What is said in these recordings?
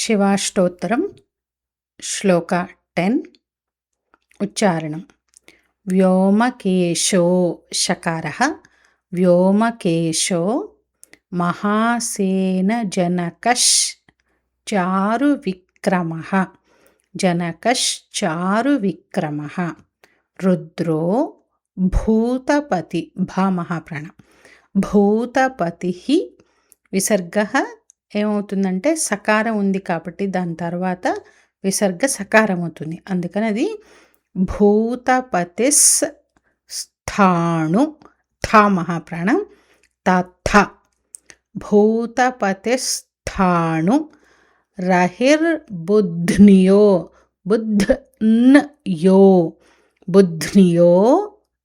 శివాష్టోత్తరం శ్లోక 10 ఉచ్చారణం. వ్యోమకేశో షకారః వ్యోమకేశో మహాసేనజనకశ్ చారువిక్రమః జనకశ్చారువిక్రమః రుద్రో భూతపతి భామహాప్రాణ భూతపతిః విసర్గః ఏమవుతుందంటే సకారం ఉంది కాబట్టి దాని తర్వాత విసర్గ సకారం అవుతుంది. అందుకని అది భూతపతిస్ స్థాణు థా మహాప్రాణం తథ భూతపతిస్థాణు రహిర్బుధ్నియో బుధ్న్యో బుధ్నియో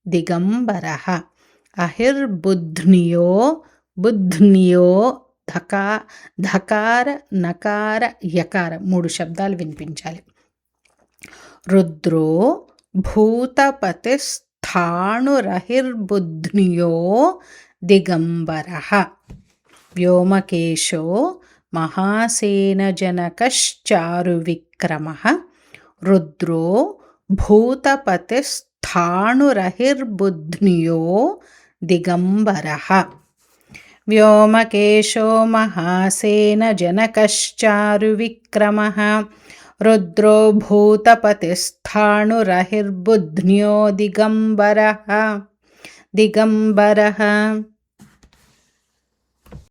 దిగంబరః అహిర్బుధ్నియో బుధ్నియో ధకార నకార యకార 3 శబ్దాలు వినిపించాలి. రుద్రో భూతపతిస్థాణురహిర్బుధ్నియో దిగంబరః వ్యోమకేశో మహాసేనజనకశ్చారువిక్రమః రుద్రో భూతపతిస్థాణురహిర్బుధ్నియో దిగంబరః వ్యోమకేశో మహాసేనజనకశ్చారువిక్రమః రుద్రో భూతపతిస్థాణురహిర్బుధ్న్యో దిగంబరః దిగంబరః